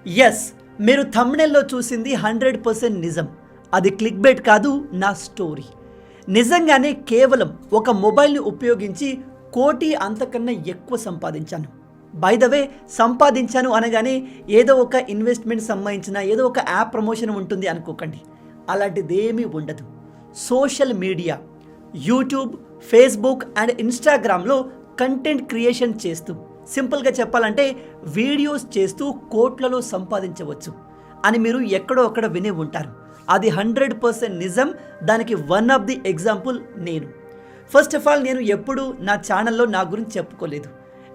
Yes, మీరు థంబ్నెయిల్లో చూసింది 100% నిజం. అది క్లిక్ బైట్ కాదు, నా స్టోరీ. నిజంగానే కేవలం ఒక మొబైల్ని ఉపయోగించి 1 కోటి అంతకన్నా ఎక్కువ సంపాదించాను. బై ద వే, సంపాదించాను అనగానే ఏదో ఒక ఇన్వెస్ట్మెంట్ సంబంధించిన ఏదో ఒక యాప్ ప్రమోషన్ ఉంటుంది అనుకోకండి. అలాంటిదేమీ ఉండదు. Social media, YouTube, Facebook and ఇన్స్టాగ్రామ్లో కంటెంట్ క్రియేషన్ చేస్తూ, సింపుల్గా చెప్పాలంటే వీడియోస్ చేస్తూ కోట్లలో సంపాదించవచ్చు అని మీరు ఎక్కడో అక్కడ వినే ఉంటారు. అది 100% నిజం. దానికి వన్ ఆఫ్ ది ఎగ్జాంపుల్ నేను. ఫస్ట్ ఆఫ్ ఆల్, నేను ఎప్పుడూ నా ఛానల్లో నా గురించి చెప్పుకోలేదు.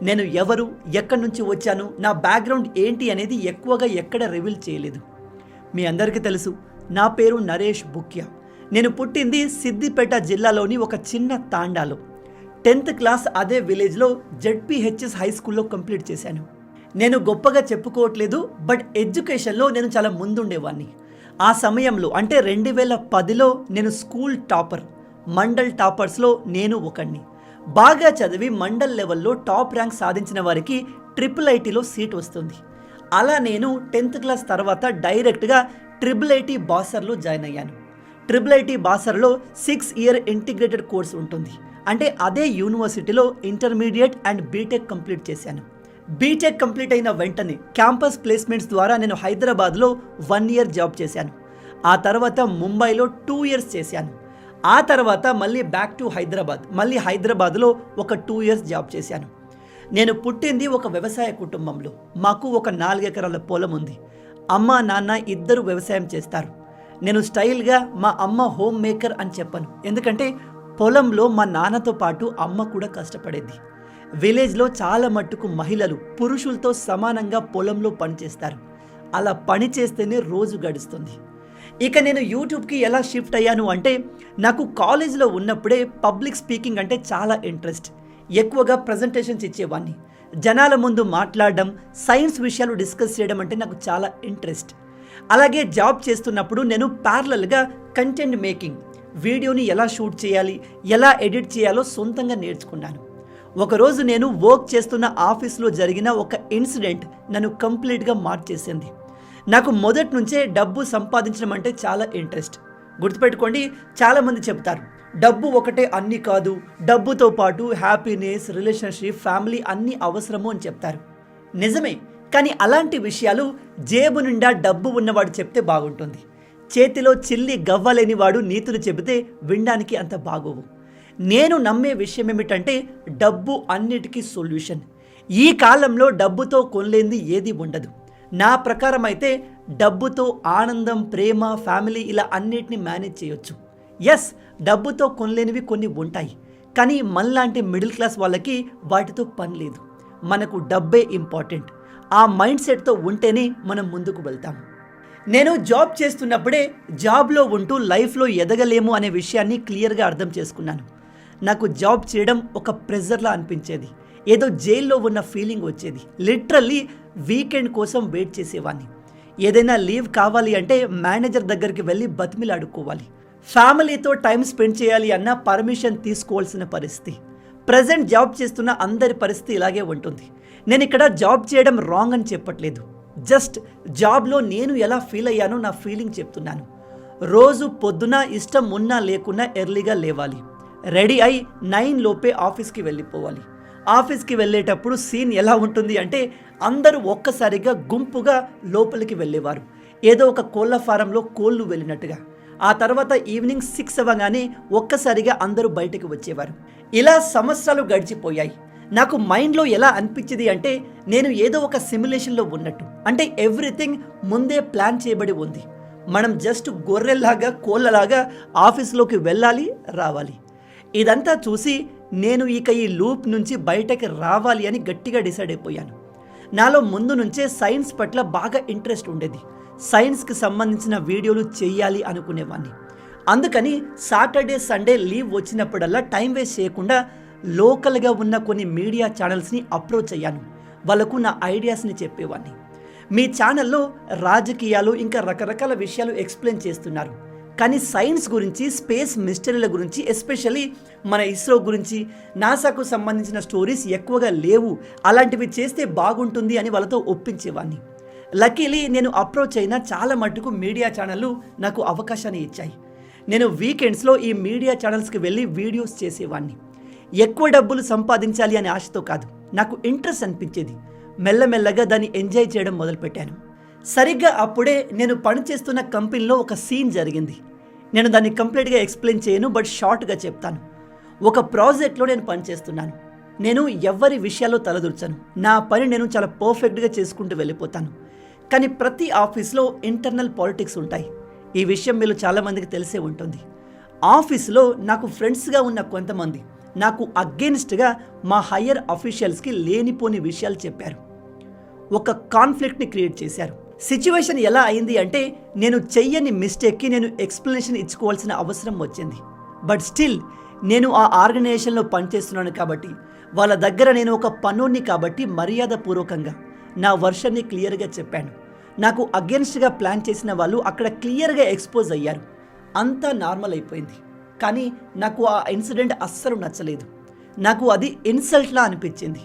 నేను ఎవరు, ఎక్కడి నుంచి వచ్చాను, నా బ్యాక్గ్రౌండ్ ఏంటి అనేది ఎక్కువగా ఎక్కడ రివీల్ చేయలేదు. మీ అందరికీ తెలుసు, నా పేరు నరేష్ బుక్యా. నేను పుట్టింది సిద్దిపేట జిల్లాలోని ఒక చిన్న తాండాలో. 10th క్లాస్ అదే విలేజ్లో జెడ్పీహెచ్ఎస్ హై స్కూల్లో కంప్లీట్ చేశాను. నేను గొప్పగా చెప్పుకోవట్లేదు, బట్ ఎడ్యుకేషన్లో నేను చాలా ముందుండేవాడిని. ఆ సమయంలో అంటే 2010లో నేను స్కూల్ టాపర్, మండల్ టాపర్స్లో నేను ఒకడిని. బాగా చదివి మండల్ లెవెల్లో టాప్ ర్యాంక్ సాధించిన వారికి IIITలో సీట్ వస్తుంది. అలా నేను 10th క్లాస్ తర్వాత డైరెక్ట్గా IIIT బాసర్లో జాయిన్ అయ్యాను. IIIT బాసర్లో 6 ఇయర్ ఇంటిగ్రేటెడ్ కోర్స్ ఉంటుంది. అంటే అదే యూనివర్సిటీలో ఇంటర్మీడియట్ అండ్ బీటెక్ కంప్లీట్ చేశాను. బీటెక్ కంప్లీట్ అయిన వెంటనే క్యాంపస్ ప్లేస్మెంట్స్ ద్వారా నేను హైదరాబాద్లో 1 ఇయర్ జాబ్ చేశాను. ఆ తర్వాత ముంబైలో 2 ఇయర్స్ చేశాను. ఆ తర్వాత మళ్ళీ బ్యాక్ టు హైదరాబాద్, మళ్ళీ హైదరాబాద్లో ఒక 2 ఇయర్స్ జాబ్ చేశాను. నేను పుట్టింది ఒక వ్యవసాయ కుటుంబంలో. మాకు ఒక 4 ఎకరాల పొలం ఉంది. అమ్మ, నాన్న ఇద్దరు వ్యవసాయం చేస్తారు. నేను స్టైల్గా మా అమ్మ హోమ్ మేకర్ అని చెప్పను, ఎందుకంటే పొలంలో మా నాన్నతో పాటు అమ్మ కూడా కష్టపడేది. విలేజ్లో చాలా మట్టుకు మహిళలు పురుషులతో సమానంగా పొలంలో పనిచేస్తారు. అలా పని చేస్తేనే రోజు గడుస్తుంది. ఇక నేను యూట్యూబ్కి ఎలా షిఫ్ట్ అయ్యాను అంటే, నాకు కాలేజ్లో ఉన్నప్పుడే పబ్లిక్ స్పీకింగ్ అంటే చాలా ఇంట్రెస్ట్. ఎక్కువగా ప్రజెంటేషన్స్ ఇచ్చేవాడిని. జనాల ముందు మాట్లాడడం, సైన్స్ విషయాలు డిస్కస్ చేయడం అంటే నాకు చాలా ఇంట్రెస్ట్. అలాగే జాబ్ చేస్తున్నప్పుడు నేను ప్యారలల్గా కంటెంట్ మేకింగ్, వీడియోని ఎలా షూట్ చేయాలి, ఎలా ఎడిట్ చేయాలో సొంతంగా నేర్చుకున్నాను. ఒకరోజు నేను వర్క్ చేస్తున్న ఆఫీస్లో జరిగిన ఒక ఇన్సిడెంట్ నన్ను కంప్లీట్గా మార్చేసింది. నాకు మొదటి నుంచే డబ్బు సంపాదించడం అంటే చాలా ఇంట్రెస్ట్. గుర్తుపెట్టుకోండి, చాలామంది చెప్తారు డబ్బు ఒకటే అన్నీ కాదు, డబ్బుతో పాటు హ్యాపీనెస్, రిలేషన్షిప్, ఫ్యామిలీ అన్నీ అవసరము అని చెప్తారు. నిజమే, కానీ అలాంటి విషయాలు జేబు నిండా డబ్బు ఉన్నవాడు చెప్తే బాగుంటుంది. చేతిలో చిల్లి గవ్వలేని వాడు నీతులు చెబితే వినడానికి అంత బాగోవు. నేను నమ్మే విషయం ఏమిటంటే, డబ్బు అన్నిటికీ సొల్యూషన్. ఈ కాలంలో డబ్బుతో కొనలేనిది ఏది ఉండదు. నా ప్రకారం అయితే డబ్బుతో ఆనందం, ప్రేమ, ఫ్యామిలీ ఇలా అన్నిటిని మేనేజ్ చేయొచ్చు. ఎస్, డబ్బుతో కొనలేనివి కొన్ని ఉంటాయి, కానీ మనలాంటి మిడిల్ క్లాస్ వాళ్ళకి వాటితో పని లేదు. మనకు డబ్బే ఇంపార్టెంట్. ఆ మైండ్ సెట్తో ఉంటేనే మనం ముందుకు వెళ్తాం. నేను జాబ్ చేస్తున్నప్పుడే జాబ్లో ఉంటూ లైఫ్లో ఎదగలేము అనే విషయాన్ని క్లియర్గా అర్థం చేసుకున్నాను. నాకు జాబ్ చేయడం ఒక ప్రెజర్లా అనిపించేది. ఏదో జైల్లో ఉన్న ఫీలింగ్ వచ్చేది. లిటరల్లీ వీకెండ్ కోసం వెయిట్ చేసేవాడిని. ఏదైనా లీవ్ కావాలి అంటే మేనేజర్ దగ్గరికి వెళ్ళి బతిమిలాడుకోవాలి. ఫ్యామిలీతో టైం స్పెండ్ చేయాలి అన్న పర్మిషన్ తీసుకోవాల్సిన పరిస్థితి. ప్రజెంట్ జాబ్ చేస్తున్న అందరి పరిస్థితి ఇలాగే ఉంటుంది. నేను ఇక్కడ జాబ్ చేయడం రాంగ్ అని చెప్పట్లేదు. జస్ట్ జాబ్లో నేను ఎలా ఫీల్ అయ్యానో నా ఫీలింగ్ చెప్తున్నాను. రోజు పొద్దున ఇష్టం ఉన్నా లేకున్నా ఎర్లీగా లేవాలి. రెడీ అయి 9 లోపే ఆఫీస్కి వెళ్ళిపోవాలి. ఆఫీస్కి వెళ్ళేటప్పుడు సీన్ ఎలా ఉంటుంది అంటే, అందరూ ఒక్కసారిగా గుంపుగా లోపలికి వెళ్ళేవారు, ఏదో ఒక కోళ్ళ ఫారంలో కోళ్ళు వెళ్ళినట్టుగా. ఆ తర్వాత ఈవినింగ్ 6 అవ్వగానే ఒక్కసారిగా అందరూ బయటకు వచ్చేవారు. ఇలా సంవత్సరాలు గడిచిపోయాయి. నాకు మైండ్లో ఎలా అనిపించింది అంటే, నేను ఏదో ఒక సిమ్యులేషన్లో ఉన్నట్టు. అంటే ఎవ్రీథింగ్ ముందే ప్లాన్ చేయబడి ఉంది. మనం జస్ట్ గొర్రెల్లాగా, కోళ్ళలాగా ఆఫీస్లోకి వెళ్ళాలి, రావాలి. ఇదంతా చూసి నేను ఇక ఈ లూప్ నుంచి బయటకి రావాలి అని గట్టిగా డిసైడ్ అయిపోయాను. నాలో ముందు నుంచే సైన్స్ పట్ల బాగా ఇంట్రెస్ట్ ఉండేది. సైన్స్కి సంబంధించిన వీడియోలు చేయాలి అనుకునేవాడిని. అందుకని సాటర్డే, సండే లీవ్ వచ్చినప్పుడల్లా టైం వేస్ట్ చేయకుండా లోకల్గా ఉన్న కొన్ని మీడియా ఛానల్స్ని అప్రోచ్ అయ్యాను. వాళ్ళకు నా ఐడియాస్ని చెప్పేవాడిని. మీ ఛానల్లో రాజకీయాలు ఇంకా రకరకాల విషయాలు ఎక్స్ప్లెయిన్ చేస్తున్నారు, కానీ సైన్స్ గురించి, స్పేస్ మిస్టరీల గురించి, ఎస్పెషల్లీ మన ఇస్రో గురించి, నాసాకు సంబంధించిన స్టోరీస్ ఎక్కువగా లేవు, అలాంటివి చేస్తే బాగుంటుంది అని వాళ్ళతో ఒప్పించేవాడిని. లక్కీలీ నేను అప్రోచ్ అయిన చాలా మట్టుకు మీడియా ఛానళ్ళు నాకు అవకాశాన్ని ఇచ్చాయి. నేను వీకెండ్స్లో ఈ మీడియా ఛానల్స్కి వెళ్ళి వీడియోస్ చేసేవాడిని. ఎక్కువ డబ్బులు సంపాదించాలి అనే ఆశతో కాదు, నాకు ఇంట్రెస్ట్ అనిపించేది. మెల్లమెల్లగా దాన్ని ఎంజాయ్ చేయడం మొదలుపెట్టాను. సరిగ్గా అప్పుడే నేను పనిచేస్తున్న కంపెనీలో ఒక సీన్ జరిగింది. నేను దాన్ని కంప్లీట్గా ఎక్స్ప్లెయిన్ చేయను, బట్ షార్ట్గా చెప్తాను. ఒక ప్రాజెక్ట్లో నేను పనిచేస్తున్నాను. నేను ఎవరి విషయాల్లో తలదూర్చను. నా పని నేను చాలా పర్ఫెక్ట్గా చేసుకుంటూ వెళ్ళిపోతాను. కానీ ప్రతి ఆఫీస్లో ఇంటర్నల్ పాలిటిక్స్ ఉంటాయి. ఈ విషయం మీరు చాలామందికి తెలిసే ఉంటుంది. ఆఫీస్లో నాకు ఫ్రెండ్స్గా ఉన్న కొంతమంది నాకు అగెన్స్ట్గా మా హయ్యర్ అఫీషియల్స్కి లేనిపోని విషయాలు చెప్పారు. ఒక కాన్ఫ్లిక్ట్ని క్రియేట్ చేశారు. సిచ్యువేషన్ ఎలా అయింది అంటే, నేను చెయ్యని మిస్టేక్కి నేను ఎక్స్ప్లెనేషన్ ఇచ్చుకోవాల్సిన అవసరం వచ్చింది. బట్ స్టిల్ నేను ఆ ఆర్గనైజేషన్లో పనిచేస్తున్నాను కాబట్టి, వాళ్ళ దగ్గర నేను ఒక పనోన్ని కాబట్టి మర్యాదపూర్వకంగా నా వర్షన్ని క్లియర్గా చెప్పాను. నాకు అగెన్స్ట్గా ప్లాన్ చేసిన వాళ్ళు అక్కడ క్లియర్గా ఎక్స్పోజ్ అయ్యారు. అంతా నార్మల్ అయిపోయింది. కానీ నాకు ఆ ఇన్సిడెంట్ అస్సలు నచ్చలేదు. నాకు అది ఇన్సల్ట్లా అనిపించింది.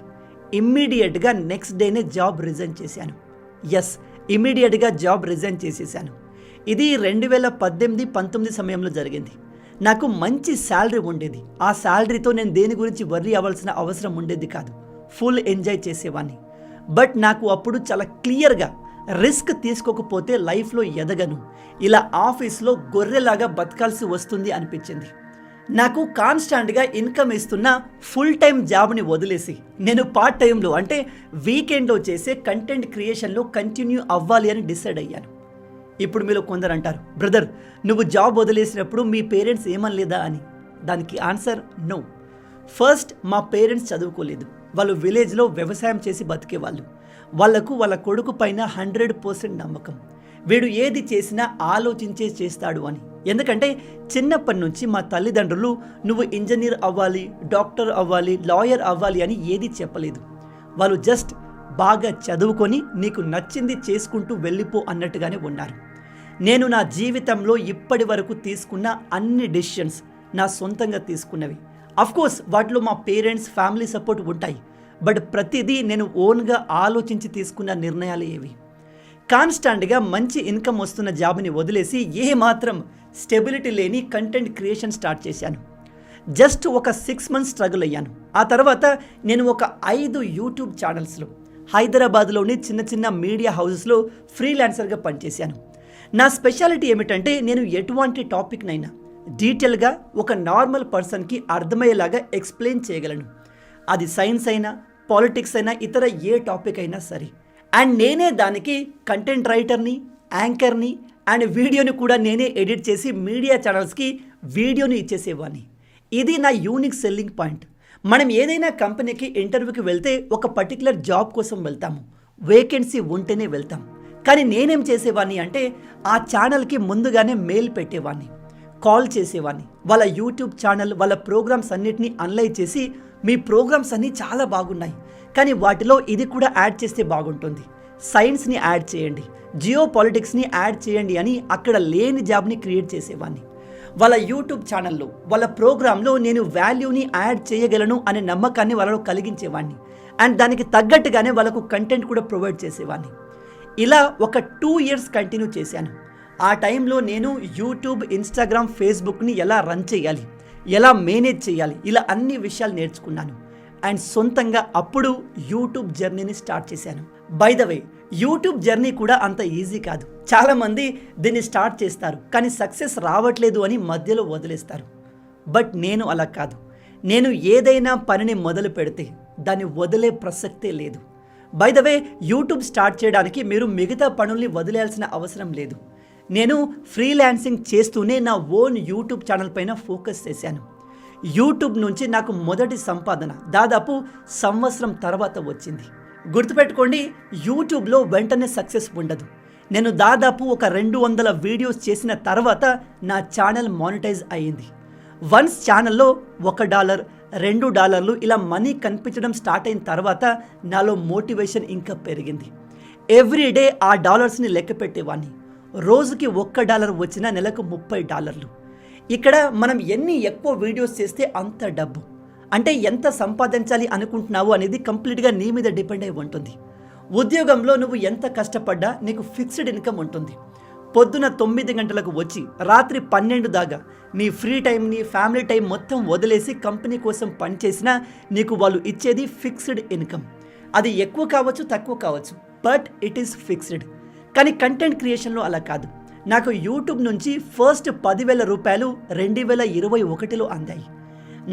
ఇమ్మీడియట్గా నెక్స్ట్ డేనే జాబ్ రిజైన్ చేశాను. ఇమ్మీడియట్గా జాబ్ రిజైన్ చేసేసాను. ఇది 2018-19 సమయంలో జరిగింది. నాకు మంచి శాలరీ ఉండేది. ఆ శాలరీతో నేను దేని గురించి వర్రీ అవ్వాల్సిన అవసరం ఉండేది కాదు. ఫుల్ ఎంజాయ్ చేసేవాడిని. బట్ నాకు అప్పుడు చాలా క్లియర్గా రిస్క్ తీసుకోకపోతే లైఫ్లో ఎదగను, ఇలా ఆఫీస్లో గొర్రెలాగా బతకాల్సి వస్తుంది అనిపించింది. నాకు కాన్స్టాంట్గా ఇన్కమ్ ఇస్తున్న ఫుల్ టైం జాబ్ని వదిలేసి నేను పార్ట్ టైంలో అంటే వీకెండ్లో చేసే కంటెంట్ క్రియేషన్లో కంటిన్యూ అవ్వాలి అని డిసైడ్ అయ్యాను. ఇప్పుడు మీరు కొందరు అంటారు, బ్రదర్ నువ్వు జాబ్ వదిలేసినప్పుడు మీ పేరెంట్స్ ఏమనలేదా అని. దానికి ఆన్సర్ నో. ఫస్ట్ మా పేరెంట్స్ చదువుకోలేదు. వాళ్ళు విలేజ్లో వ్యవసాయం చేసి బతికేవాళ్ళు. వాళ్లకు వాళ్ళ కొడుకు పైన 100% నమ్మకం. వీడు ఏది చేసినా ఆలోచించే చేస్తాడు అని. ఎందుకంటే చిన్నప్పటి నుంచి మా తల్లిదండ్రులు నువ్వు ఇంజనీర్ అవ్వాలి, డాక్టర్ అవ్వాలి, లాయర్ అవ్వాలి అని ఏది చెప్పలేదు. వాళ్ళు జస్ట్ బాగా చదువుకొని నీకు నచ్చింది చేసుకుంటూ వెళ్ళిపో అన్నట్టుగానే ఉన్నారు. నేను నా జీవితంలో ఇప్పటి వరకు తీసుకున్న అన్ని డెసిషన్స్ నా సొంతంగా తీసుకున్నవి. అఫ్కోర్స్ వాటిలో మా పేరెంట్స్ ఫ్యామిలీ సపోర్ట్ ఉంటాయి. బట్ ప్రతిదీ నేను ఓన్గా ఆలోచించి తీసుకున్న నిర్ణయాలు ఏవి. కాన్స్టాంట్గా మంచి ఇన్కమ్ వస్తున్న జాబ్ని వదిలేసి ఏమాత్రం స్టెబిలిటీ లేని కంటెంట్ క్రియేషన్ స్టార్ట్ చేశాను. జస్ట్ ఒక 6 months స్ట్రగుల్ అయ్యాను. ఆ తర్వాత నేను ఒక 5 యూట్యూబ్ ఛానల్స్లో హైదరాబాద్లోని చిన్న చిన్న మీడియా హౌసెస్లో ఫ్రీలాన్సర్గా పనిచేశాను. నా స్పెషాలిటీ ఏమిటంటే నేను ఎటువంటి టాపిక్నైనా డీటెయిల్గా ఒక నార్మల్ పర్సన్కి అర్థమయ్యేలాగా ఎక్స్ప్లెయిన్ చేయగలను. అది సైన్స్ అయినా, పాలిటిక్స్ అయినా, ఇతర ఏ టాపిక్ అయినా సరే. అండ్ నేనే దానికి కంటెంట్ రైటర్ని, యాంకర్ని అండ్ వీడియోని కూడా నేనే ఎడిట్ చేసి మీడియా ఛానల్స్కి వీడియోని ఇచ్చేసేవాడిని. ఇది నా యూనిక్ సెల్లింగ్ పాయింట్. మనం ఏదైనా కంపెనీకి ఇంటర్వ్యూకి వెళ్తే ఒక పర్టికులర్ జాబ్ కోసం వెళ్తాము, వేకెన్సీ ఉంటేనే వెళ్తాం. కానీ నేనేం చేసేవాడిని అంటే ఆ ఛానల్కి ముందుగానే మెయిల్ పెట్టేవాడిని, కాల్ చేసేవాడిని. వాళ్ళ యూట్యూబ్ ఛానల్, వాళ్ళ ప్రోగ్రామ్స్ అన్నిటినీ అనలైజ్ చేసి మీ ప్రోగ్రామ్స్ అన్నీ చాలా బాగున్నాయి, కానీ వాటిలో ఇది కూడా యాడ్ చేస్తే బాగుంటుంది, సైన్స్ని యాడ్ చేయండి, జియో పాలిటిక్స్ని యాడ్ చేయండి అని అక్కడ లేని జాబ్ని క్రియేట్ చేసేవాడిని. వాళ్ళ యూట్యూబ్ ఛానల్లో, వాళ్ళ ప్రోగ్రాంలో నేను వాల్యూని యాడ్ చేయగలను అనే నమ్మకాన్ని వాళ్ళలో కలిగించేవాడిని. అండ్ దానికి తగ్గట్టుగానే వాళ్ళకు కంటెంట్ కూడా ప్రొవైడ్ చేసేవాడిని. ఇలా ఒక 2 years కంటిన్యూ చేశాను. ఆ టైంలో నేను యూట్యూబ్, ఇన్స్టాగ్రామ్, ఫేస్బుక్ని ఎలా రన్ చేయాలి, ఎలా మేనేజ్ చేయాలి, ఇలా అన్ని విషయాలు నేర్చుకున్నాను. అండ్ సొంతంగా అప్పుడు యూట్యూబ్ జర్నీని స్టార్ట్ చేశాను. By the way, YouTube journey కూడా అంత ఈజీ కాదు. చాలామంది దీన్ని స్టార్ట్ చేస్తారు కానీ సక్సెస్ రావట్లేదు అని మధ్యలో వదిలేస్తారు. బట్ నేను అలా కాదు. నేను ఏదైనా పనిని మొదలు పెడితే దాన్ని వదిలే ప్రసక్తే లేదు. By the way, YouTube start చేయడానికి మీరు మిగతా పనుల్ని వదిలేయాల్సిన అవసరం లేదు. నేను ఫ్రీలాన్సింగ్ చేస్తూనే నా ఓన్ యూట్యూబ్ ఛానల్ పైన ఫోకస్ చేశాను. యూట్యూబ్ నుంచి నాకు మొదటి సంపాదన దాదాపు 1 సంవత్సరం తర్వాత వచ్చింది. గుర్తుపెట్టుకోండి, యూట్యూబ్లో వెంటనే సక్సెస్ ఉండదు. నేను దాదాపు ఒక 200 వీడియోస్ చేసిన తర్వాత నా ఛానల్ మానిటైజ్ అయ్యింది. వన్స్ ఛానల్లో $1, $2 ఇలా మనీ కనిపించడం స్టార్ట్ అయిన తర్వాత నాలో మోటివేషన్ ఇంకా పెరిగింది. ఎవ్రీడే ఆ డాలర్స్ని లెక్క పెట్టేవాడిని. రోజుకి $1 వచ్చినా నెలకు $30. ఇక్కడ మనం ఎన్ని ఎక్కువ వీడియోస్ చేస్తే అంత డబ్బు. అంటే ఎంత సంపాదించాలి అనుకుంటున్నావు అనేది కంప్లీట్గా నీ మీద డిపెండ్ అయి ఉంటుంది. ఉద్యోగంలో నువ్వు ఎంత కష్టపడ్డా నీకు ఫిక్స్డ్ ఇన్కమ్ ఉంటుంది. పొద్దున 9 గంటలకు వచ్చి రాత్రి 12 దాకా నీ ఫ్రీ టైంని, ఫ్యామిలీ టైం మొత్తం వదిలేసి కంపెనీ కోసం పనిచేసినా నీకు వాళ్ళు ఇచ్చేది ఫిక్స్డ్ ఇన్కమ్. అది ఎక్కువ కావచ్చు, తక్కువ కావచ్చు, బట్ ఇట్ ఈస్ ఫిక్స్డ్. కానీ కంటెంట్ క్రియేషన్లో అలా కాదు. నాకు యూట్యూబ్ నుంచి ఫస్ట్ 10,000 రూపాయలు 2021లో అందాయి.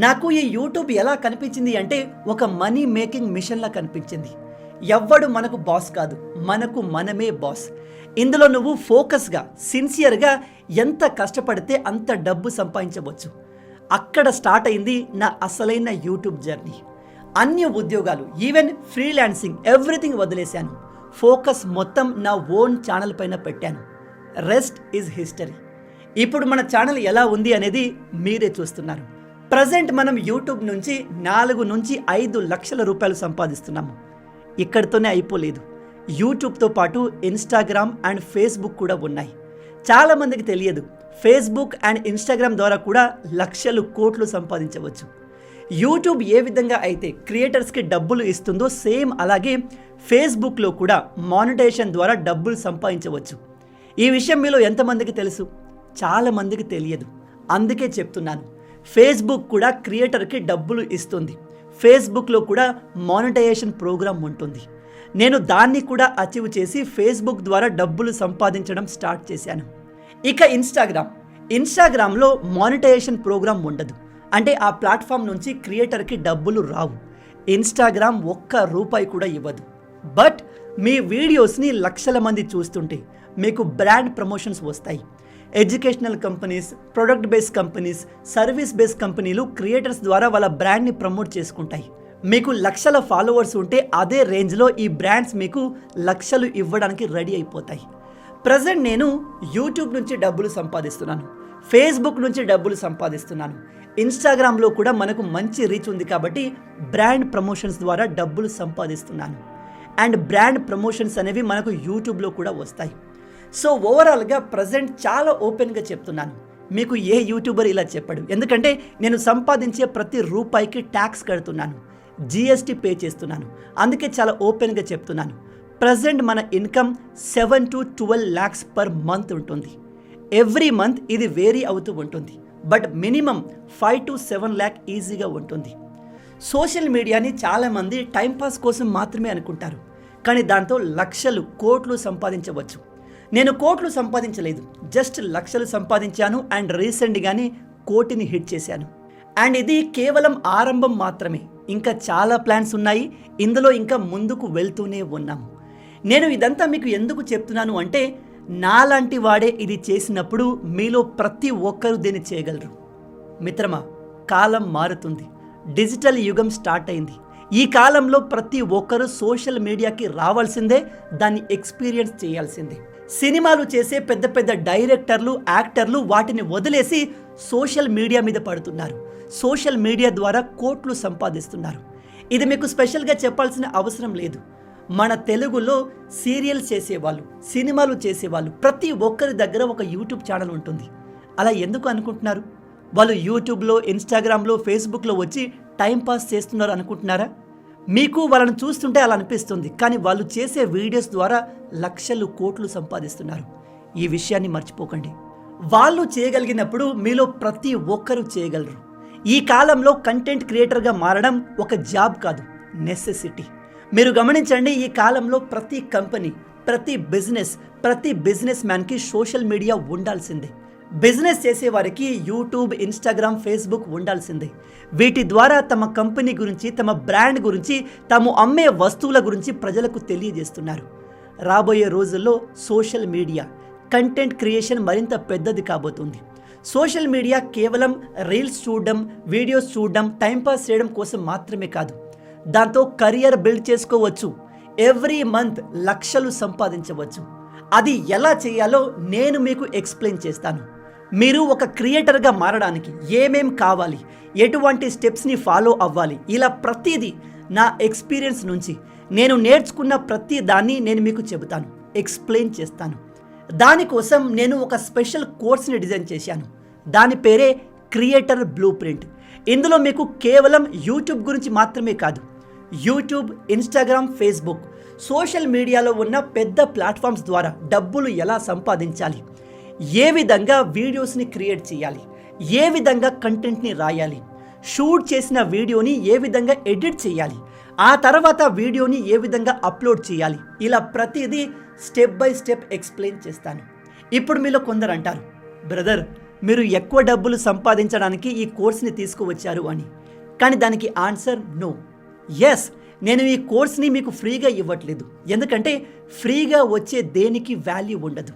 నాకు ఈ యూట్యూబ్ ఎలా కనిపించింది అంటే ఒక మనీ మేకింగ్ మిషన్లా కనిపించింది. ఎవ్వడు మనకు బాస్ కాదు, మనకు మనమే బాస్. ఇందులో నువ్వు ఫోకస్గా, సిన్సియర్గా ఎంత కష్టపడితే అంత డబ్బు సంపాదించవచ్చు. అక్కడ స్టార్ట్ అయింది నా అసలైన యూట్యూబ్ జర్నీ. అన్ని ఉద్యోగాలు, ఈవెన్ ఫ్రీలాన్సింగ్, ఎవ్రీథింగ్ వదిలేశాను. ఫోకస్ మొత్తం నా ఓన్ ఛానల్ పైన పెట్టాను. Rest is history. ఇప్పుడు మన ఛానల్ ఎలా ఉంది అనేది మీరే చూస్తున్నారు. ప్రజెంట్ మనం యూట్యూబ్ నుంచి 4 నుంచి 5 లక్షల రూపాయలు సంపాదిస్తున్నాము. ఇక్కడితోనే అయిపోలేదు. యూట్యూబ్తో పాటు ఇన్స్టాగ్రామ్ అండ్ ఫేస్బుక్ కూడా ఉన్నాయి. చాలామందికి తెలియదు, ఫేస్బుక్ అండ్ ఇన్స్టాగ్రామ్ ద్వారా కూడా లక్షలు, కోట్లు సంపాదించవచ్చు. యూట్యూబ్ ఏ విధంగా అయితే క్రియేటర్స్కి డబ్బులు ఇస్తుందో సేమ్ అలాగే ఫేస్బుక్లో కూడా మానిటైజేషన్ ద్వారా డబ్బులు సంపాదించవచ్చు. ఈ విషయం మీలో ఎంతమందికి తెలుసు? చాలామందికి తెలియదు. అందుకే చెప్తున్నాను, ఫేస్బుక్ కూడా క్రియేటర్కి డబ్బులు ఇస్తుంది. ఫేస్బుక్లో కూడా మానిటైజేషన్ ప్రోగ్రామ్ ఉంటుంది. నేను దాన్ని కూడా అచీవ్ చేసి ఫేస్బుక్ ద్వారా డబ్బులు సంపాదించడం స్టార్ట్ చేశాను. ఇక ఇన్స్టాగ్రామ్లో మానిటైజేషన్ ప్రోగ్రామ్ ఉండదు. అంటే ఆ ప్లాట్ఫామ్ నుంచి క్రియేటర్కి డబ్బులు రావు. ఇన్స్టాగ్రామ్ ₹1 కూడా ఇవ్వదు. బట్ మీ వీడియోస్ని లక్షల మంది చూస్తుంటే మీకు బ్రాండ్ ప్రమోషన్స్ వస్తాయి. Educational companies, product based companies, service based కంపెనీలు క్రియేటర్స్ ద్వారా వాళ్ళ బ్రాండ్ని ప్రమోట్ చేసుకుంటాయి. మీకు లక్షల ఫాలోవర్స్ ఉంటే అదే రేంజ్లో ఈ బ్రాండ్స్ మీకు లక్షలు ఇవ్వడానికి రెడీ అయిపోతాయి. ప్రజెంట్ నేను యూట్యూబ్ నుంచి డబ్బులు సంపాదిస్తున్నాను, ఫేస్బుక్ నుంచి డబ్బులు సంపాదిస్తున్నాను, ఇన్స్టాగ్రామ్లో కూడా మనకు మంచి రీచ్ ఉంది కాబట్టి బ్రాండ్ ప్రమోషన్స్ ద్వారా డబ్బులు సంపాదిస్తున్నాను. అండ్ బ్రాండ్ ప్రమోషన్స్ అనేవి మనకు యూట్యూబ్లో కూడా వస్తాయి. సో ఓవరాల్గా ప్రజెంట్ చాలా ఓపెన్గా చెప్తున్నాను. మీకు ఏ యూట్యూబర్ ఇలా చెప్పడు. ఎందుకంటే నేను సంపాదించే ప్రతి రూపాయికి ట్యాక్స్ కడుతున్నాను, GST పే చేస్తున్నాను. అందుకే చాలా ఓపెన్గా చెప్తున్నాను. ప్రజెంట్ మన income 7 to 12 lakhs per month ఉంటుంది. ఎవ్రీ మంత్ ఇది వేరీ అవుతూ ఉంటుంది. బట్ మినిమం 5 to 7 lakh ఈజీగా ఉంటుంది. సోషల్ మీడియాని చాలామంది టైంపాస్ కోసం మాత్రమే అనుకుంటారు. కానీ దాంతో లక్షలు, కోట్లు సంపాదించవచ్చు. నేను కోట్లు సంపాదించలేదు, జస్ట్ లక్షలు సంపాదించాను. అండ్ రీసెంట్గానే 1 కోటిని హిట్ చేశాను. అండ్ ఇది కేవలం ఆరంభం మాత్రమే. ఇంకా చాలా ప్లాన్స్ ఉన్నాయి. ఇందులో ఇంకా ముందుకు వెళ్తూనే ఉన్నాము. నేను ఇదంతా మీకు ఎందుకు చెప్తున్నాను అంటే, నాలాంటి వాడే ఇది చేసినప్పుడు మీలో ప్రతి ఒక్కరూ దీన్ని చేయగలరు. మిత్రమా, కాలం మారుతుంది. డిజిటల్ యుగం స్టార్ట్ అయింది. ఈ కాలంలో ప్రతి ఒక్కరూ సోషల్ మీడియాకి రావాల్సిందే, దాన్ని ఎక్స్పీరియన్స్ చేయాల్సిందే. సినిమాలు చేసే పెద్ద పెద్ద డైరెక్టర్లు, యాక్టర్లు వాటిని వదిలేసి సోషల్ మీడియా మీద పడుతున్నారు. సోషల్ మీడియా ద్వారా కోట్లు సంపాదిస్తున్నారు. ఇది మీకు స్పెషల్గా చెప్పాల్సిన అవసరం లేదు. మన తెలుగులో సీరియల్స్ చేసేవాళ్ళు, సినిమాలు చేసేవాళ్ళు ప్రతి ఒక్కరి దగ్గర ఒక యూట్యూబ్ ఛానల్ ఉంటుంది. అలా ఎందుకు అనుకుంటున్నారు? వాళ్ళు యూట్యూబ్లో, ఇన్స్టాగ్రామ్లో, ఫేస్బుక్లో వచ్చి టైంపాస్ చేస్తున్నారు అనుకుంటున్నారా? మీకు వాళ్ళని చూస్తుంటే అలా అనిపిస్తుంది. కానీ వాళ్ళు చేసే వీడియోస్ ద్వారా లక్షలు, కోట్లు సంపాదిస్తున్నారు. ఈ విషయాన్ని మర్చిపోకండి. వాళ్ళు చేయగలిగినప్పుడు మీలో ప్రతి ఒక్కరూ చేయగలరు. ఈ కాలంలో కంటెంట్ క్రియేటర్గా మారడం ఒక జాబ్ కాదు, నెసెసిటీ. మీరు గమనించండి, ఈ కాలంలో ప్రతి కంపెనీ, ప్రతి బిజినెస్ మ్యాన్కి సోషల్ మీడియా ఉండాల్సిందే. బిజినెస్ చేసేవారికి యూట్యూబ్, ఇన్స్టాగ్రామ్, ఫేస్బుక్ ఉండాల్సిందే. వీటి ద్వారా తమ కంపెనీ గురించి, తమ బ్రాండ్ గురించి, తాము అమ్మే వస్తువుల గురించి ప్రజలకు తెలియజేస్తున్నారు. రాబోయే రోజుల్లో సోషల్ మీడియా, కంటెంట్ క్రియేషన్ మరింత పెద్దది కాబోతుంది. సోషల్ మీడియా కేవలం రీల్స్ చూడడం, వీడియోస్ చూడడం, టైంపాస్ చేయడం కోసం మాత్రమే కాదు. దాంతో కెరియర్ బిల్డ్ చేసుకోవచ్చు. ఎవ్రీ మంత్ లక్షలు సంపాదించవచ్చు. అది ఎలా చేయాలో నేను మీకు ఎక్స్ప్లెయిన్ చేస్తాను. మీరు ఒక క్రియేటర్గా మారడానికి ఏమేం కావాలి, ఎటువంటి స్టెప్స్ని ఫాలో అవ్వాలి, ఇలా ప్రతిదీ నా ఎక్స్పీరియన్స్ నుంచి నేను నేర్చుకున్న ప్రతి దాన్ని నేను మీకు చెబుతాను, ఎక్స్ప్లెయిన్ చేస్తాను. దానికోసం నేను ఒక స్పెషల్ కోర్స్ని డిజైన్ చేశాను. దాని పేరే క్రియేటర్ బ్లూ ప్రింట్. ఇందులో మీకు కేవలం యూట్యూబ్ గురించి మాత్రమే కాదు, యూట్యూబ్, ఇన్స్టాగ్రామ్, ఫేస్బుక్ సోషల్ మీడియాలో ఉన్న పెద్ద ప్లాట్ఫామ్స్ ద్వారా డబ్బులు ఎలా సంపాదించాలి, ఏ విధంగా వీడియోస్ని క్రియేట్ చేయాలి, ఏ విధంగా కంటెంట్ని రాయాలి, షూట్ చేసిన వీడియోని ఏ విధంగా ఎడిట్ చేయాలి, ఆ తర్వాత వీడియోని ఏ విధంగా అప్లోడ్ చేయాలి, ఇలా ప్రతిదీ స్టెప్ బై స్టెప్ ఎక్స్ప్లెయిన్ చేస్తాను. ఇప్పుడు మీలో కొందరు అంటారు, బ్రదర్ మీరు ఎక్కువ డబ్బులు సంపాదించడానికి ఈ కోర్స్ని తీసుకువచ్చారు అని. కానీ దానికి ఆన్సర్ నో. ఎస్, నేను ఈ కోర్స్ని మీకు ఫ్రీగా ఇవ్వట్లేదు. ఎందుకంటే ఫ్రీగా వచ్చే దేనికి వాల్యూ ఉండదు.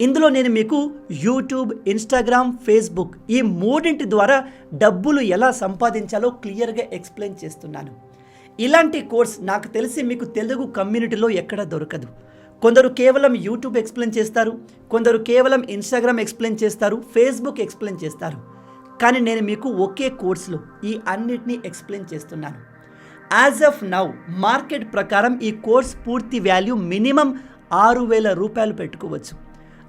ఇందులో నేను మీకు యూట్యూబ్, ఇన్స్టాగ్రామ్, ఫేస్బుక్ ఈ మూడింటి ద్వారా డబ్బులు ఎలా సంపాదించాలో క్లియర్గా ఎక్స్ప్లెయిన్ చేస్తున్నాను. ఇలాంటి కోర్స్ నాకు తెలిసి మీకు తెలుగు కమ్యూనిటీలో ఎక్కడ దొరకదు. కొందరు కేవలం యూట్యూబ్ ఎక్స్ప్లెయిన్ చేస్తారు, కొందరు కేవలం ఇన్స్టాగ్రామ్ ఎక్స్ప్లెయిన్ చేస్తారు, ఫేస్బుక్ ఎక్స్ప్లెయిన్ చేస్తారు. కానీ నేను మీకు ఒకే కోర్సులో ఈ అన్నిటినీ ఎక్స్ప్లెయిన్ చేస్తున్నాను. యాజ్ ఆఫ్ నౌ మార్కెట్ ప్రకారం ఈ కోర్స్ పూర్తి వాల్యూ మినిమం 6,000 రూపాయలు పెట్టుకోవచ్చు.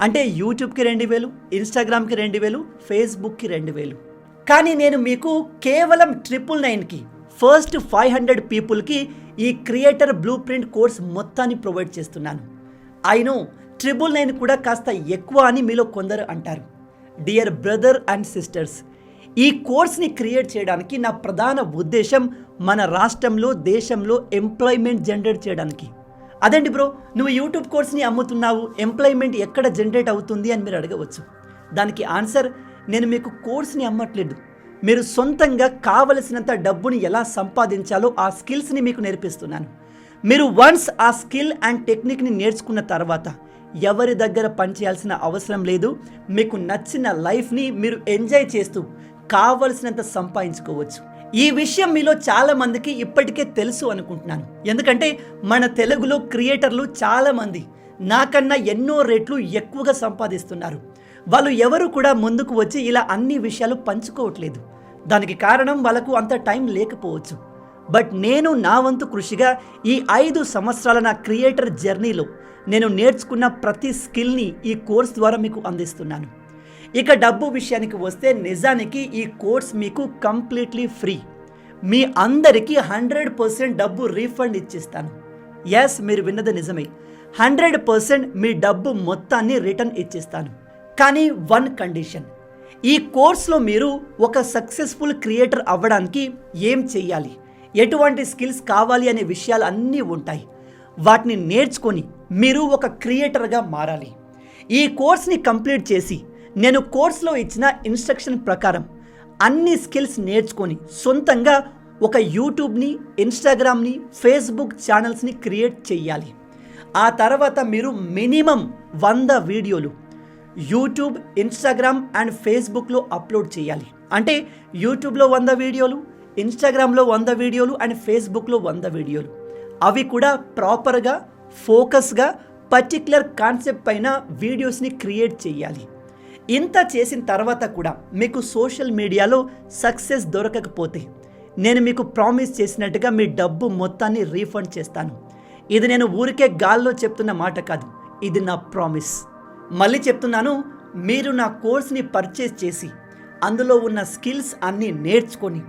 అంటే యూట్యూబ్కి 2,000, ఇన్స్టాగ్రామ్కి 2,000, ఫేస్బుక్కి 2,000. కానీ నేను మీకు కేవలం 999కి ఫస్ట్ 500 పీపుల్కి ఈ క్రియేటర్ బ్లూ ప్రింట్ కోర్స్ మొత్తాన్ని ప్రొవైడ్ చేస్తున్నాను. ఐ నో 999 కూడా కాస్త ఎక్కువ అని మీలో కొందరు అంటారు. డియర్ బ్రదర్ అండ్ సిస్టర్స్, ఈ కోర్స్ని క్రియేట్ చేయడానికి నా ప్రధాన ఉద్దేశం మన రాష్ట్రంలో, దేశంలో ఎంప్లాయ్మెంట్ జనరేట్ చేయడానికి. అదేంటి బ్రో, నువ్వు యూట్యూబ్ కోర్స్ని అమ్ముతున్నావు, ఎంప్లాయ్మెంట్ ఎక్కడ జనరేట్ అవుతుంది అని మీరు అడగవచ్చు. దానికి ఆన్సర్, నేను మీకు కోర్స్ని అమ్మట్లేదు. మీరు సొంతంగా కావలసినంత డబ్బుని ఎలా సంపాదించాలో ఆ స్కిల్స్ని మీకు నేర్పిస్తున్నాను. మీరు వన్స్ ఆ స్కిల్ అండ్ టెక్నిక్ని నేర్చుకున్న తర్వాత ఎవరి దగ్గర పనిచేయాల్సిన అవసరం లేదు. మీకు నచ్చిన లైఫ్ని మీరు ఎంజాయ్ చేస్తూ కావలసినంత సంపాదించుకోవచ్చు. ఈ విషయం మీలో చాలా మందికి ఇప్పటికే తెలుసు అనుకుంటున్నాను. ఎందుకంటే మన తెలుగులో క్రియేటర్లు చాలామంది నాకన్నా ఎన్నో రెట్లు ఎక్కువగా సంపాదిస్తున్నారు. వాళ్ళు ఎవరు కూడా ముందుకు వచ్చి ఇలా అన్ని విషయాలు పంచుకోవట్లేదు. దానికి కారణం వాళ్ళకు అంత టైం లేకపోవచ్చు. బట్ నేను నా వంతు కృషిగా ఈ 5 సంవత్సరాల నా క్రియేటర్ జర్నీలో నేను నేర్చుకున్న ప్రతి స్కిల్ని ఈ కోర్స్ ద్వారా మీకు అందిస్తున్నాను. ఇక డబ్బు విషయానికి వస్తే నిజానికి ఈ కోర్స్ మీకు కంప్లీట్లీ ఫ్రీ. మీ అందరికీ 100% డబ్బు రీఫండ్ ఇచ్చిస్తాను. ఎస్, మీరు విన్నది నిజమే. 100% మీ డబ్బు మొత్తాన్ని రిటర్న్ ఇచ్చిస్తాను. కానీ వన్ కండిషన్, ఈ కోర్స్లో మీరు ఒక సక్సెస్ఫుల్ క్రియేటర్ అవ్వడానికి ఏం చెయ్యాలి, ఎటువంటి స్కిల్స్ కావాలి అనే విషయాలు అన్నీ ఉంటాయి. వాటిని నేర్చుకొని మీరు ఒక క్రియేటర్గా మారాలి. ఈ కోర్స్ని కంప్లీట్ చేసి నేను కోర్స్లో ఇచ్చిన ఇన్స్ట్రక్షన్ ప్రకారం అన్ని స్కిల్స్ నేర్చుకొని సొంతంగా ఒక యూట్యూబ్ని, ఇన్స్టాగ్రామ్ని, ఫేస్బుక్ ఛానల్స్ని క్రియేట్ చేయాలి. ఆ తర్వాత మీరు మినిమం 100 వీడియోలు యూట్యూబ్, ఇన్స్టాగ్రామ్ అండ్ ఫేస్బుక్లో అప్లోడ్ చేయాలి. అంటే యూట్యూబ్లో 100 వీడియోలు, ఇన్స్టాగ్రామ్లో 100 వీడియోలు అండ్ ఫేస్బుక్లో 100 వీడియోలు. అవి కూడా ప్రాపర్గా, ఫోకస్గా, పర్టిక్యులర్ కాన్సెప్ట్ పైన వీడియోస్ని క్రియేట్ చేయాలి. ఇంత చేసిన తర్వాత కూడా మీకు సోషల్ మీడియాలో సక్సెస్ దొరకకపోతే నేను మీకు ప్రామిస్ చేసినట్టుగా మీ డబ్బు మొత్తాన్ని రీఫండ్ చేస్తాను. ఇది నేను ఊరికే గాల్లో చెప్తున్న మాట కాదు, ఇది నా ప్రామిస్. మళ్ళీ చెప్తున్నాను, మీరు నా కోర్స్ని పర్చేస్ చేసి అందులో ఉన్న స్కిల్స్ అన్నీ నేర్చుకొని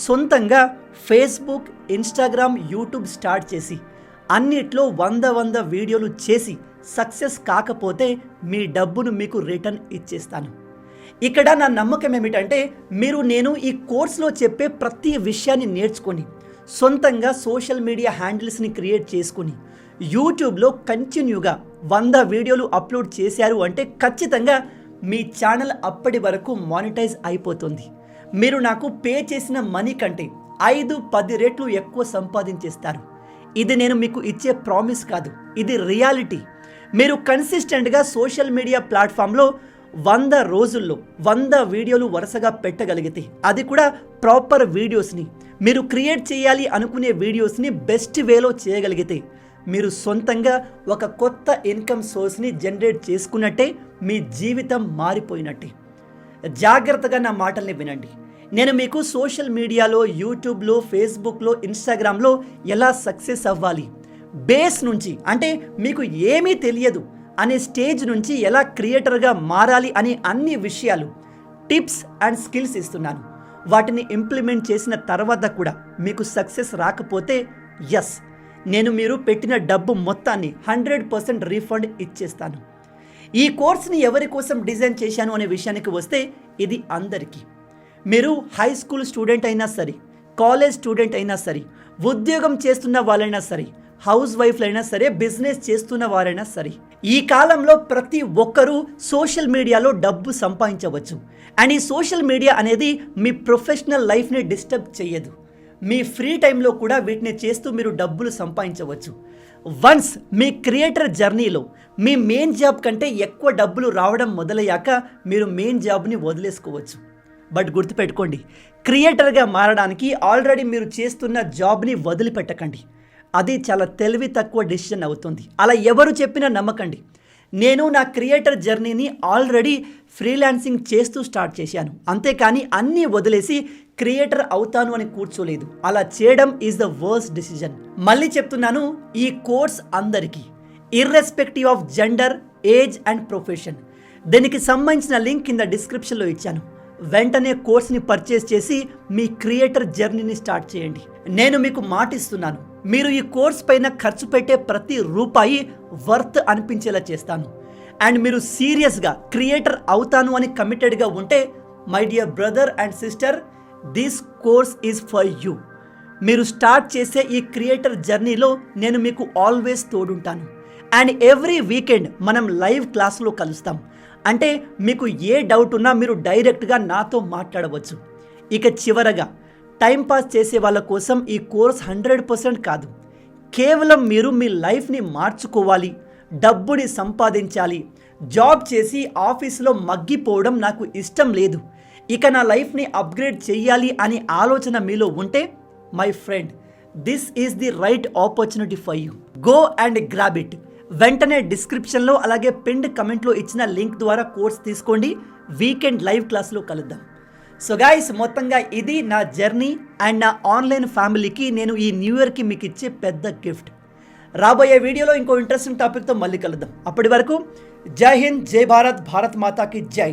సొంతంగా ఫేస్బుక్, ఇన్స్టాగ్రామ్, యూట్యూబ్ స్టార్ట్ చేసి అన్నిట్లో 100 వీడియోలు చేసి సక్సెస్ కాకపోతే మీ డబ్బును మీకు రిటర్న్ ఇచ్చేస్తాను. ఇక్కడ నా నమ్మకం ఏమిటంటే నేను ఈ కోర్సులో చెప్పే ప్రతి విషయాన్ని నేర్చుకొని సొంతంగా సోషల్ మీడియా హ్యాండిల్స్ని క్రియేట్ చేసుకొని యూట్యూబ్లో కంటిన్యూగా 100 వీడియోలు అప్లోడ్ చేశారు అంటే ఖచ్చితంగా మీ ఛానల్ అప్పటి వరకు మానిటైజ్ అయిపోతుంది. మీరు నాకు పే చేసిన మనీ కంటే 5-10 రెట్లు ఎక్కువ సంపాదించేస్తారు. ఇది నేను మీకు ఇచ్చే ప్రామిస్ కాదు, ఇది రియాలిటీ. మీరు కన్సిస్టెంట్గా సోషల్ మీడియా ప్లాట్ఫామ్లో 100 రోజుల్లో 100 వీడియోలు వరుసగా పెట్టగలిగితే, అది కూడా ప్రాపర్ వీడియోస్ని, మీరు క్రియేట్ చేయాలి అనుకునే వీడియోస్ని బెస్ట్ వేలో చేయగలిగితే మీరు సొంతంగా ఒక కొత్త ఇన్కమ్ సోర్స్ని జనరేట్ చేసుకున్నట్టే, మీ జీవితం మారిపోయినట్టే. జాగ్రత్తగా నా మాటల్ని వినండి. నేను మీకు సోషల్ మీడియాలో, యూట్యూబ్లో, ఫేస్బుక్లో, ఇన్స్టాగ్రామ్లో ఎలా సక్సెస్ అవ్వాలి, బేస్ నుంచి, అంటే మీకు ఏమీ తెలియదు అనే స్టేజ్ నుంచి ఎలా క్రియేటర్గా మారాలి అనే అన్ని విషయాలు, టిప్స్ అండ్ స్కిల్స్ ఇస్తున్నాను. వాటిని ఇంప్లిమెంట్ చేసిన తర్వాత కూడా మీకు సక్సెస్ రాకపోతే ఎస్, నేను మీరు పెట్టిన డబ్బు మొత్తాన్ని 100% రీఫండ్ ఇచ్చేస్తాను. ఈ కోర్స్ని ఎవరి కోసం డిజైన్ చేశాను అనే విషయానికి వస్తే ఇది అందరికీ. మీరు హై స్కూల్ స్టూడెంట్ అయినా సరే, కాలేజ్ స్టూడెంట్ అయినా సరే, ఉద్యోగం చేస్తున్న వాళ్ళైనా సరే, హౌస్ వైఫ్లైనా సరే, బిజినెస్ చేస్తున్న వారైనా సరే, ఈ కాలంలో ప్రతి ఒక్కరూ సోషల్ మీడియాలో డబ్బు సంపాదించవచ్చు. అండ్ ఈ సోషల్ మీడియా అనేది మీ ప్రొఫెషనల్ లైఫ్ని డిస్టర్బ్ చేయదు. మీ ఫ్రీ టైంలో కూడా వీటిని చేస్తూ మీరు డబ్బులు సంపాదించవచ్చు. వన్స్ మీ క్రియేటర్ జర్నీలో మీ మెయిన్ జాబ్ కంటే ఎక్కువ డబ్బులు రావడం మొదలయ్యాక మీరు మెయిన్ జాబ్ని వదిలేసుకోవచ్చు. బట్ గుర్తుపెట్టుకోండి, క్రియేటర్గా మారడానికి ఆల్రెడీ మీరు చేస్తున్న జాబ్ని వదిలిపెట్టకండి. అది చాలా తెలివి తక్కువ డెసిషన్ అవుతుంది. అలా ఎవరు చెప్పినా నమ్మకండి. నేను నా క్రియేటర్ జర్నీని ఆల్రెడీ ఫ్రీలాన్సింగ్ చేస్తూ స్టార్ట్ చేశాను, అంతేకాని అన్నీ వదిలేసి క్రియేటర్ అవుతాను అని కూర్చోలేదు. అలా చేయడం ఈజ్ ద వర్స్ట్ డెసిజన్. మళ్ళీ చెప్తున్నాను, ఈ కోర్స్ అందరికీ, irrespective of gender, age and profession. దీనికి సంబంధించిన లింక్ కింద డిస్క్రిప్షన్లో ఇచ్చాను. వెంటనే కోర్స్ని పర్చేస్ చేసి మీ క్రియేటర్ జర్నీని స్టార్ట్ చేయండి. నేను మీకు మాటిస్తున్నాను, మీరు ఈ కోర్స్ పైన ఖర్చు పెట్టే ప్రతి రూపాయి వర్త్ అనిపించేలా చేస్తాను. అండ్ మీరు సీరియస్గా క్రియేటర్ అవుతాను అని కమిటెడ్గా ఉంటే, my dear brother and sister, this course is for you. మీరు స్టార్ట్ చేసే ఈ క్రియేటర్ జర్నీలో నేను మీకు ఆల్వేస్ తోడుంటాను. అండ్ ఎవ్రీ వీకెండ్ మనం లైవ్ క్లాస్లో కలుస్తాం. అంటే మీకు ఏ డౌట్ ఉన్నా మీరు డైరెక్ట్గా నాతో మాట్లాడవచ్చు. ఇక చివరగా, టైంపాస్ చేసే వాళ్ళ కోసం ఈ కోర్స్ 100% కాదు. కేవలం మీరు మీ లైఫ్ని మార్చుకోవాలి, డబ్బుని సంపాదించాలి, జాబ్ చేసి ఆఫీస్లో మగ్గిపోవడం నాకు ఇష్టం లేదు, ఇక నా లైఫ్ని అప్గ్రేడ్ చేయాలి అనే ఆలోచన మీలో ఉంటే, my friend, this is the right opportunity for you. Go and grab it. వెంటనే డిస్క్రిప్షన్లో అలాగే పిన్డ్ కమెంట్లో ఇచ్చిన లింక్ ద్వారా కోర్స్ తీసుకోండి. వీకెండ్ లైవ్ క్లాస్లో కలుద్దాం. సో గైస్, మొత్తంగా ఇది నా జర్నీ అండ్ నా ఆన్లైన్ ఫ్యామిలీకి నేను ఈ న్యూ ఇయర్కి మీకు ఇచ్చే పెద్ద గిఫ్ట్. రాబోయే వీడియోలో ఇంకో ఇంట్రెస్టింగ్ టాపిక్తో మళ్ళీ కలుద్దాం. అప్పటి వరకు జై హింద్, జై భారత్, భారత్ మాతాకి జై.